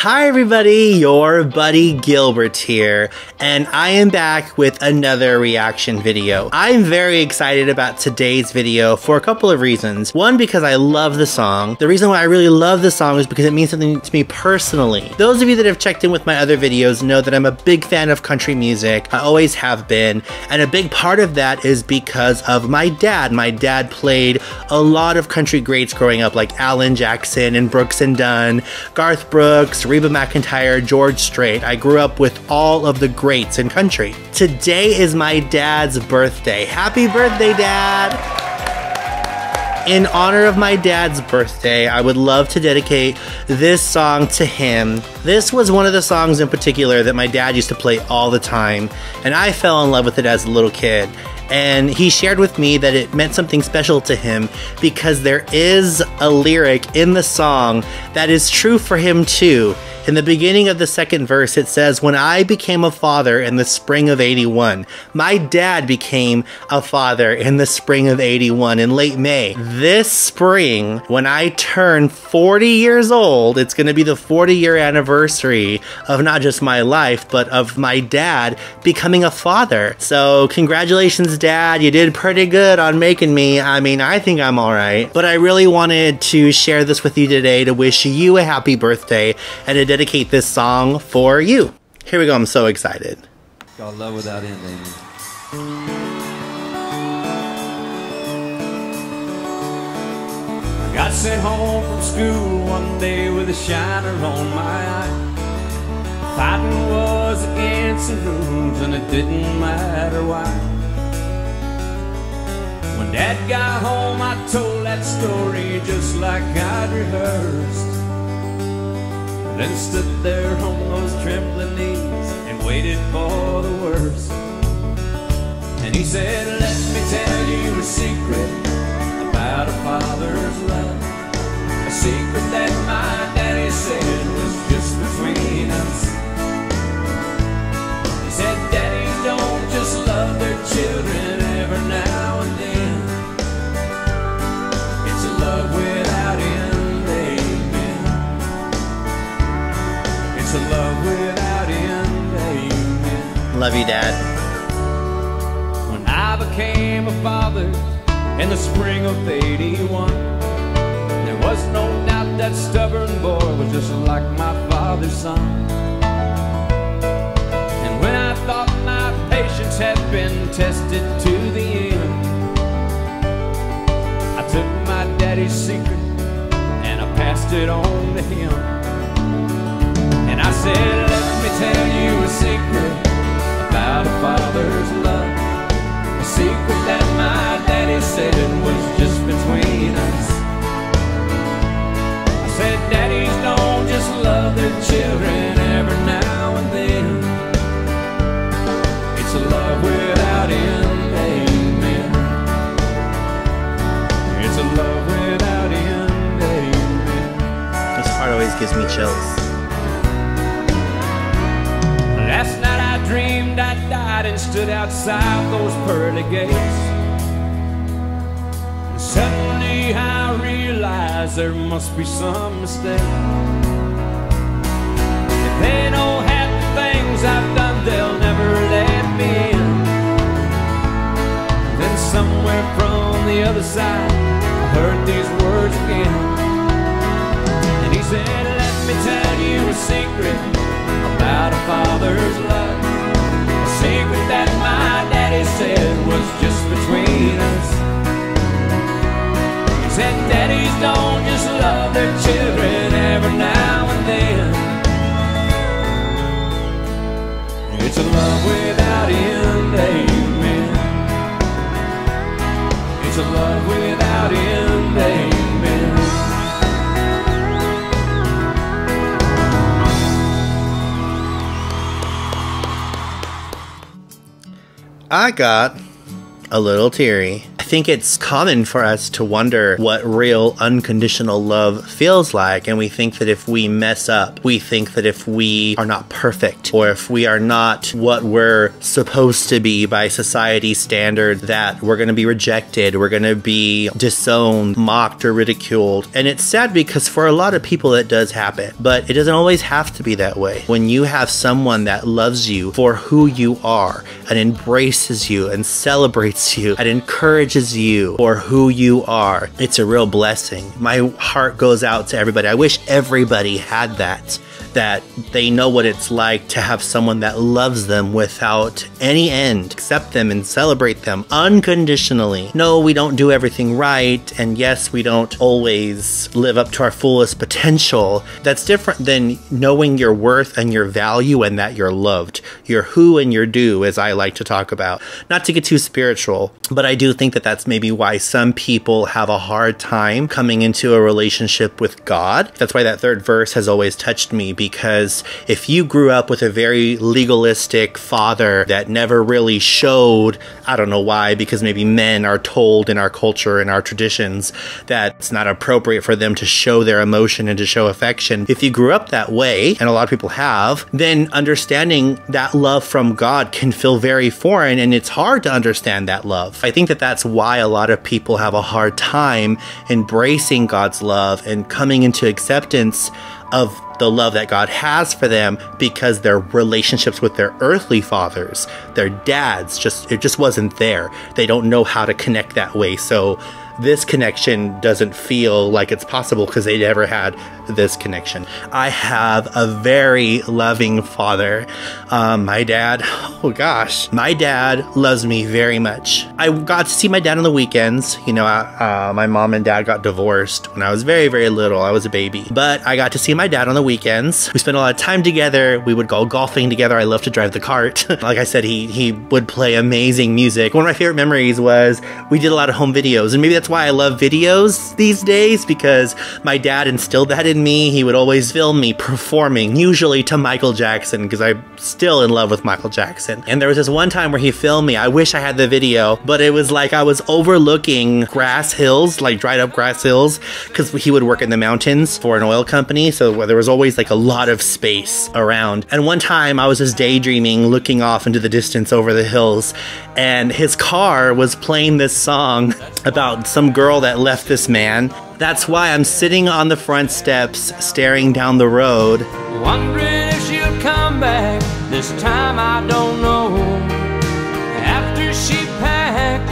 Hi everybody, your buddy Gilbert here, and I am back with another reaction video. I'm very excited about today's video for a couple of reasons. One, because I love the song. The reason why I really love the song is because it means something to me personally. Those of you that have checked in with my other videos know that I'm a big fan of country music. I always have been, and a big part of that is because of my dad. My dad played a lot of country greats growing up, like Alan Jackson and Brooks and Dunn, Garth Brooks, REBA McEntire, George Strait. I grew up with all of the greats in country. Today is my dad's birthday. Happy birthday, Dad! In honor of my dad's birthday, I would love to dedicate this song to him. This was one of the songs in particular that my dad used to play all the time, and I fell in love with it as a little kid. And he shared with me that it meant something special to him because there is a lyric in the song that is true for him too. In the beginning of the second verse, it says, "When I became a father in the spring of '81, my dad became a father in the spring of '81 in late May. This spring, when I turn 40 years old, it's going to be the 40-year anniversary of not just my life, but of my dad becoming a father." So congratulations, Dad. You did pretty good on making me. I mean, I think I'm all right. But I really wanted to share this with you today to wish you a happy birthday and to dedicate this song for you. Here we go. I'm so excited. God, love without end, amen. I got sent home from school one day with a shiner on my eye. Fighting was against the rules and it didn't matter why. When Dad got home, I told that story just like I'd rehearsed. Then stood there on those trembling knees and waited for the worst. And he said, "Let me tell you a secret about a father's love, a secret that my daddy said was just between us." He said, "Daddies don't just love their children every now and then. It's a love without end. It's a love without end, amen." Love you, Dad. When I became a father in the spring of '81, there was no doubt that stubborn boy was just like my father's son. And when I thought my patience had been tested to the end, I took my daddy's secret and I passed it on to him. I said, "Let me tell you a secret about a father's love, a secret that my daddy said was just between us." I said, "Daddies don't just love their children every now and then. It's a love without end, amen. It's a love without end, amen." This part always gives me chills. Last night I dreamed I died and stood outside those pearly gates. And suddenly I realized there must be some mistake. If they know half the things I've done, they'll never let me in. Then somewhere from the other side, I heard these words again. And he said, "Let me tell you a secret about a father's love, a secret that my daddy said was just between us." He said, "Daddies don't just love their children every now and then. It's a love without end, amen. It's a love without end, amen." I got a little teary. I think it's common for us to wonder what real unconditional love feels like, and we think that if we mess up, we think that if we are not perfect, or if we are not what we're supposed to be by society's standard, that we're going to be rejected, we're going to be disowned, mocked, or ridiculed. And it's sad because for a lot of people it does happen, but it doesn't always have to be that way. When you have someone that loves you for who you are and embraces you and celebrates you and encourages you for who you are, it's a real blessing. My heart goes out to everybody. I wish everybody had that they know what it's like to have someone that loves them without any end, accept them and celebrate them unconditionally. No, we don't do everything right, and yes, we don't always live up to our fullest potential. That's different than knowing your worth and your value and that you're loved. Your who and your do, as I like to talk about. Not to get too spiritual, but I do think that that's maybe why some people have a hard time coming into a relationship with God. That's why that third verse has always touched me, because if you grew up with a very legalistic father that never really showed, I don't know why, because maybe men are told in our culture and our traditions that it's not appropriate for them to show their emotion and to show affection. If you grew up that way, and a lot of people have, then understanding that love from God can feel very foreign, and it's hard to understand that love. I think that that's why a lot of people have a hard time embracing God's love and coming into acceptance of the love that God has for them, because their relationships with their earthly fathers, their dads, it just wasn't there. They don't know how to connect that way. So this connection doesn't feel like it's possible because they never had this connection. I have a very loving father. My dad, oh gosh, my dad loves me very much. I got to see my dad on the weekends. You know, my mom and dad got divorced when I was very, very little. I was a baby. But I got to see my dad on the weekends. We spent a lot of time together. We would go golfing together. I love to drive the cart. Like I said, he would play amazing music. One of my favorite memories was we did a lot of home videos, and maybe that's why I love videos these days, because my dad instilled that in me. He would always film me performing, usually to Michael Jackson, because I'm still in love with Michael Jackson. And there was this one time where he filmed me. I wish I had the video, but it was like I was overlooking grass hills, like dried up grass hills, because he would work in the mountains for an oil company, so there was always like a lot of space around. And one time I was just daydreaming, looking off into the distance over the hills, and his car was playing this song about some girl that left this man. That's why I'm sitting on the front steps staring down the road, wondering if she'll come back. This time I don't know. After she packed,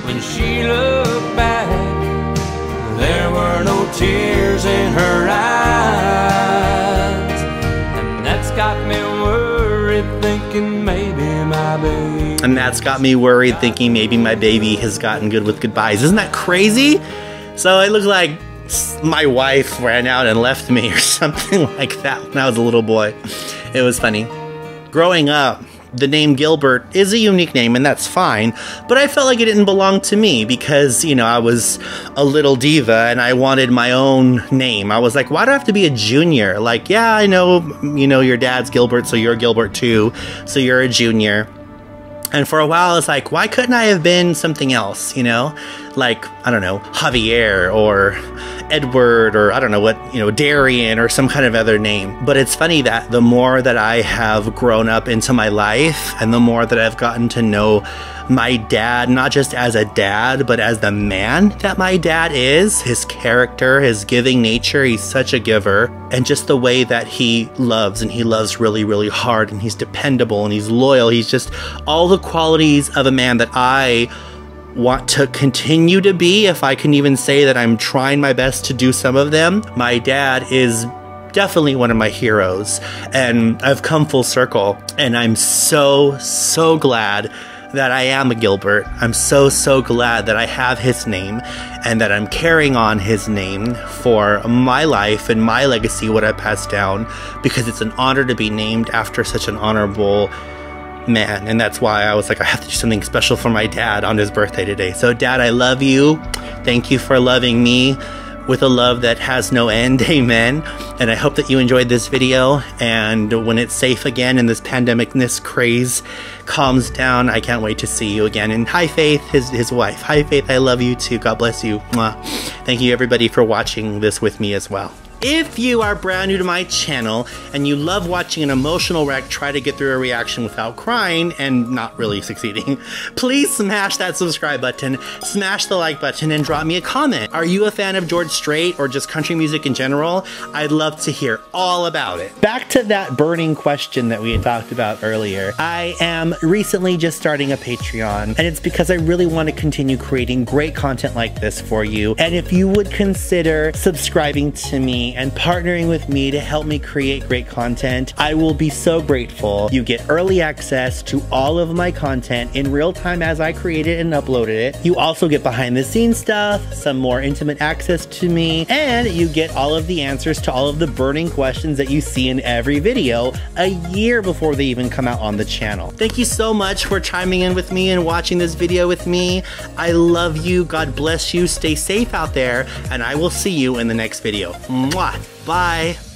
when she looked back, there were no tears in her eyes. And that's got me worried, thinking maybe my baby. And that's got me worried, thinking maybe my baby has gotten good with goodbyes. Isn't that crazy? So it looked like my wife ran out and left me or something like that when I was a little boy. It was funny. Growing up, the name Gilbert is a unique name, and that's fine, but I felt like it didn't belong to me because, you know, I was a little diva and I wanted my own name. I was like, why do I have to be a junior? Like, yeah, I know, you know, your dad's Gilbert, so you're Gilbert too, so you're a junior. And for a while, it's like, why couldn't I have been something else, you know? Like, I don't know, Javier or Edward or I don't know what, you know, Darian or some kind of other name. But it's funny that the more that I have grown up into my life and the more that I've gotten to know my dad, not just as a dad, but as the man that my dad is, his character, his giving nature, he's such a giver, and just the way that he loves, and he loves really, really hard, and he's dependable, and he's loyal, he's just all the qualities of a man that I want to continue to be, if I can even say that I'm trying my best to do some of them. My dad is definitely one of my heroes, and I've come full circle, and I'm so, so glad that I am a Gilbert. I'm so, so glad that I have his name and that I'm carrying on his name for my life and my legacy, what I passed down, because it's an honor to be named after such an honorable man. And that's why I was like, I have to do something special for my dad on his birthday today. So Dad, I love you. Thank you for loving me with a love that has no end. Amen. And I hope that you enjoyed this video, and when it's safe again and this pandemicness craze calms down, I can't wait to see you again. And hi Faith, his wife. Hi Faith, I love you too. God bless you. Mwah. Thank you everybody for watching this with me as well. If you are brand new to my channel and you love watching an emotional wreck try to get through a reaction without crying and not really succeeding, please smash that subscribe button, smash the like button, and drop me a comment. Are you a fan of George Strait or just country music in general? I'd love to hear all about it. Back to that burning question that we had talked about earlier. I am recently just starting a Patreon, and it's because I really want to continue creating great content like this for you. And if you would consider subscribing to me and partnering with me to help me create great content, I will be so grateful. You get early access to all of my content in real time as I created and uploaded it. You also get behind the scenes stuff, some more intimate access to me, and you get all of the answers to all of the burning questions that you see in every video a year before they even come out on the channel. Thank you so much for chiming in with me and watching this video with me. I love you. God bless you. Stay safe out there, and I will see you in the next video. Mwah. Bye.